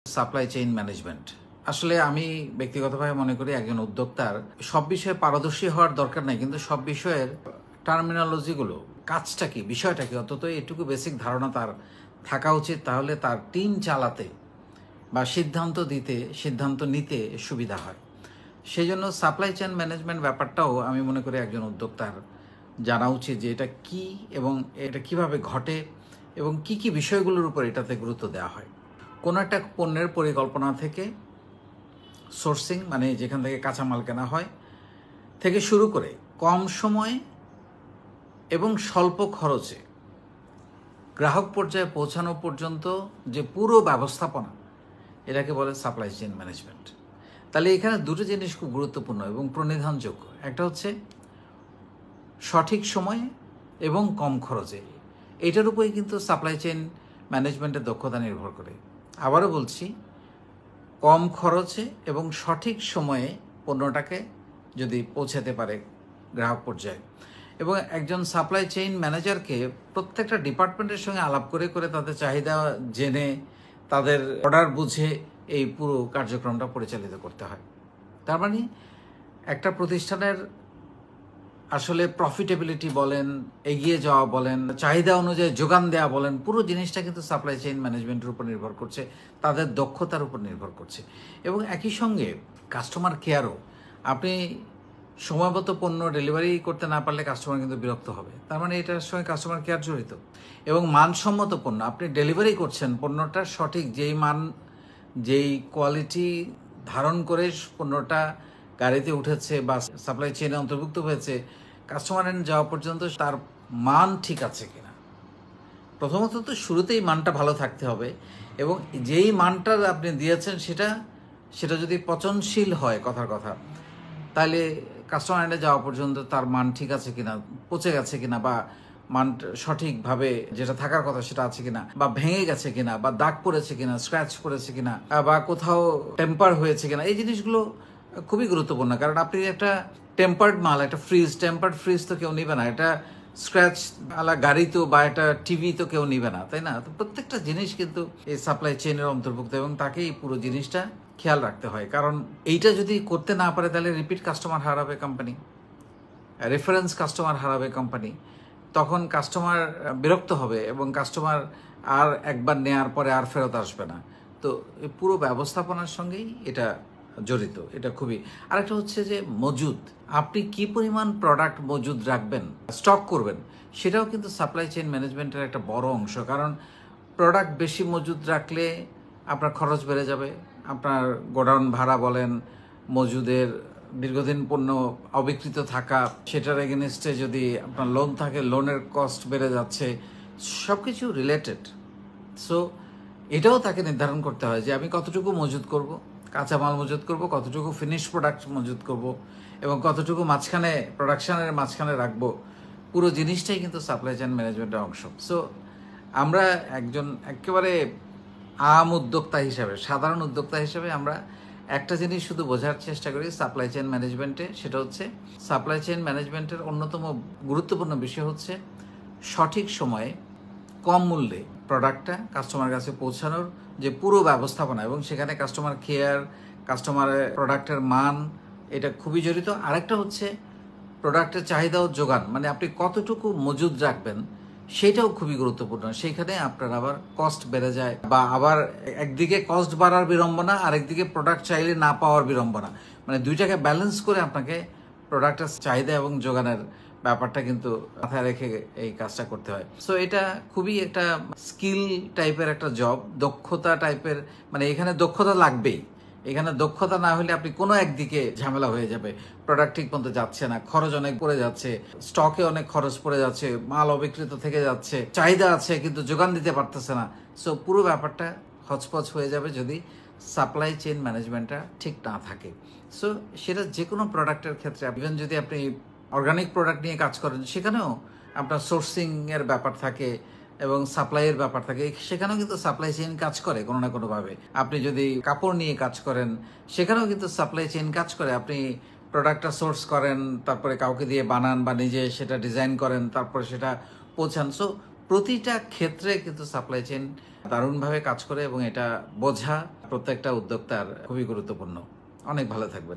Supply chain management আসলে আমি ব্যক্তিগতভাবে মনে করি একজন উদ্যোক্তার সব বিষয়ে পারদর্শী হওয়ার দরকার নাই, কিন্তু সব বিষয়ের টার্মিনোলজিগুলো, কাজটা কি, বিষয়টা কি, অন্তত এটুকু বেসিক ধারণা তার থাকা উচিত। তাহলে তার টিম চালাতে বা সিদ্ধান্ত নিতে সুবিধা হয়। সেই জন্য সাপ্লাই চেইন ম্যানেজমেন্ট ব্যাপারটাও আমি মনে করি একজন উদ্যোক্তার জানা উচিত যে এটা কি এবং এটা কিভাবে ঘটে এবং কি কি বিষয়গুলোর উপর এটাতে গুরুত্ব দেওয়া হয়। কোনো একটা পণ্যের পরিকল্পনা থেকে সোর্সিং, মানে যেখান থেকে কাঁচামাল কেনা হয়, থেকে শুরু করে কম সময়ে এবং স্বল্প খরচে গ্রাহক পর্যায়ে পৌঁছানো পর্যন্ত যে পুরো ব্যবস্থাপনা, এটাকে বলে সাপ্লাই চেইন ম্যানেজমেন্ট। তাহলে এখানে দুটো জিনিস খুব গুরুত্বপূর্ণ এবং প্রণিধানযোগ্য। একটা হচ্ছে সঠিক সময়ে এবং কম খরচে, এটার উপরেই কিন্তু সাপ্লাই চেইন ম্যানেজমেন্টের দক্ষতা নির্ভর করে। আবারও বলছি, কম খরচে এবং সঠিক সময়ে পণ্যটাকে যদি পৌঁছাতে পারে গ্রাহক পর্যায়ে, এবং একজন সাপ্লাই চেইন ম্যানেজারকে প্রত্যেকটা ডিপার্টমেন্টের সঙ্গে আলাপ করে করে তাদের চাহিদা জেনে তাদের অর্ডার বুঝে এই পুরো কার্যক্রমটা পরিচালিত করতে হয়। তার মানে একটা প্রতিষ্ঠানের আসলে প্রফিটেবিলিটি বলেন, এগিয়ে যাওয়া বলেন, চাহিদা অনুযায়ী যোগান দেওয়া বলেন, পুরো জিনিসটা কিন্তু সাপ্লাই চেইন ম্যানেজমেন্টের উপর নির্ভর করছে, তাদের দক্ষতার উপর নির্ভর করছে। এবং একই সঙ্গে কাস্টমার কেয়ারও। আপনি সময়মতো পণ্য ডেলিভারি করতে না পারলে কাস্টমার কিন্তু বিরক্ত হবে, তার মানে এটার সঙ্গে কাস্টমার কেয়ার জড়িত। এবং মানসম্মত পণ্য আপনি ডেলিভারি করছেন, পণ্যটা সঠিক যেই মান, যেই কোয়ালিটি ধারণ করে পণ্যটা গাড়িতে উঠেছে বা সাপ্লাই চেইনে অন্তর্ভুক্ত হয়েছে, কাস্টমার এন্ড যাওয়া পর্যন্ত তার মান ঠিক আছে কিনা। প্রথমত তো শুরুতেই মানটা ভালো থাকতে হবে, এবং যেই মানটা আপনি দিয়েছেন সেটা যদি পচনশীল হয়, কথার কথা, তাহলে কাস্টমার এন্ডে যাওয়া পর্যন্ত তার মান ঠিক আছে কিনা, পচে গেছে কিনা, বা মান সঠিকভাবে যেটা থাকার কথা সেটা আছে কিনা, বা ভেঙে গেছে কিনা, বা দাগ পড়েছে কিনা, স্ক্র্যাচ পড়েছে কিনা, বা কোথাও টেম্পার হয়েছে কিনা, এই জিনিসগুলো খুবই গুরুত্বপূর্ণ। কারণ আপনি একটা টেম্পার্ড মাল, একটা টেম্পার্ড ফ্রিজ তো কেউ নিবে না, এটা স্ক্র্যাচ আলা গাড়ি তো বা একটা টিভি তো কেউ নিবে না, তাই না? তো প্রত্যেকটা জিনিস কিন্তু এই সাপ্লাই চেইনের অন্তর্ভুক্ত, এবং তাকেই পুরো জিনিসটা খেয়াল রাখতে হয়। কারণ এইটা যদি করতে না পারে তাহলে রিপিট কাস্টমার হারাবে কোম্পানি, রেফারেন্স কাস্টমার হারাবে কোম্পানি, তখন কাস্টমার বিরক্ত হবে এবং কাস্টমার আর একবার নেয়ার পরে আর ফেরত আসবে না। তো এই পুরো ব্যবস্থাপনার সঙ্গেই এটা জড়িত। এটা খুবই। আরেকটা হচ্ছে যে মজুদ, আপনি কি পরিমাণ প্রোডাক্ট মজুদ রাখবেন, স্টক করবেন, সেটাও কিন্তু সাপ্লাই চেইন ম্যানেজমেন্টের একটা বড় অংশ। কারণ প্রোডাক্ট বেশি মজুদ রাখলে আপনার খরচ বেড়ে যাবে, আপনার গোডাউন ভাড়া বলেন, মজুদের দীর্ঘদিন পণ্য অবিকৃত থাকা, সেটার এগেনস্টে যদি আপনার লোন থাকে, লোনের কস্ট বেড়ে যাচ্ছে, সব কিছু রিলেটেড। সো এটাও তাকে নির্ধারণ করতে হয় যে আমি কতটুকু মজুদ করব, কাঁচামাল মজুদ করব, কতটুকু ফিনিশ প্রোডাক্ট মজুদ করব, এবং কতটুকু মাঝখানে প্রোডাকশনের মাঝখানে রাখবো। পুরো জিনিসটাই কিন্তু সাপ্লাই চেইন ম্যানেজমেন্টের অংশ। সো আমরা একজন একেবারে উদ্যোক্তা হিসাবে, সাধারণ উদ্যোক্তা হিসাবে আমরা একটা জিনিস শুধু বোঝার চেষ্টা করি সাপ্লাই চেইন ম্যানেজমেন্টে, সেটা হচ্ছে সাপ্লাই চেইন ম্যানেজমেন্টের অন্যতম গুরুত্বপূর্ণ বিষয় হচ্ছে সঠিক সময়ে কম মূল্যে প্রোডাক্টটা কাস্টমার কাছে পৌঁছানোর যে পুরো ব্যবস্থাপনা, এবং সেখানে কাস্টমার কেয়ার, কাস্টমারের প্রোডাক্টের মান, এটা খুবই জড়িত। আরেকটা হচ্ছে প্রোডাক্টের চাহিদা ও যোগান, মানে আপনি কতটুকু মজুদ রাখবেন সেটাও খুবই গুরুত্বপূর্ণ। সেইখানে আপনার আবার কস্ট বেড়ে যায়, বা আবার একদিকে কস্ট বাড়ার বিড়ম্বনা, আরেকদিকে প্রোডাক্ট চাইলে না পাওয়ার বিড়ম্বনা, মানে দুইটাকে ব্যালেন্স করে আপনাকে প্রোডাক্টের চাহিদা এবং যোগানের ব্যাপারটা কিন্তু মাথায় রেখে এই কাজটা করতে হয়। সো এটা খুবই একটা স্কিল টাইপের একটা জব, দক্ষতা টাইপের, মানে এখানে দক্ষতা লাগবেই। এখানে দক্ষতা না হলে আপনি কোনো একদিকে ঝামেলা হয়ে যাবে, প্রোডাক্ট ঠিক মতো যাচ্ছে না, খরচ অনেক পড়ে যাচ্ছে, স্টকে অনেক খরচ পড়ে যাচ্ছে, মাল অবিকৃত থেকে যাচ্ছে, চাহিদা আছে কিন্তু যোগান দিতে পারতেছে না। সো পুরো ব্যাপারটা হচপচ হয়ে যাবে যদি সাপ্লাই চেইন ম্যানেজমেন্টটা ঠিক না থাকে। সো সেটা যে কোনো প্রোডাক্টের ক্ষেত্রে, ইভেন যদি আপনি অর্গানিক প্রোডাক্ট নিয়ে কাজ করেন, সেখানেও আপনার সোর্সিংয়ের ব্যাপার থাকে এবং সাপ্লাইয়ের ব্যাপার থাকে, সেখানেও কিন্তু সাপ্লাই চেইন কাজ করে কোনো না কোনোভাবে। আপনি যদি কাপড় নিয়ে কাজ করেন, সেখানেও কিন্তু সাপ্লাই চেইন কাজ করে। আপনি প্রোডাক্টটা সোর্স করেন, তারপরে কাউকে দিয়ে বানান বা নিজে সেটা ডিজাইন করেন, তারপরে সেটা পৌঁছান। সো প্রতিটা ক্ষেত্রে কিন্তু সাপ্লাই চেইন দারুণভাবে কাজ করে এবং এটা বোঝা প্রত্যেকটা উদ্যোক্তার খুবই গুরুত্বপূর্ণ। অনেক ভালো থাকবেন।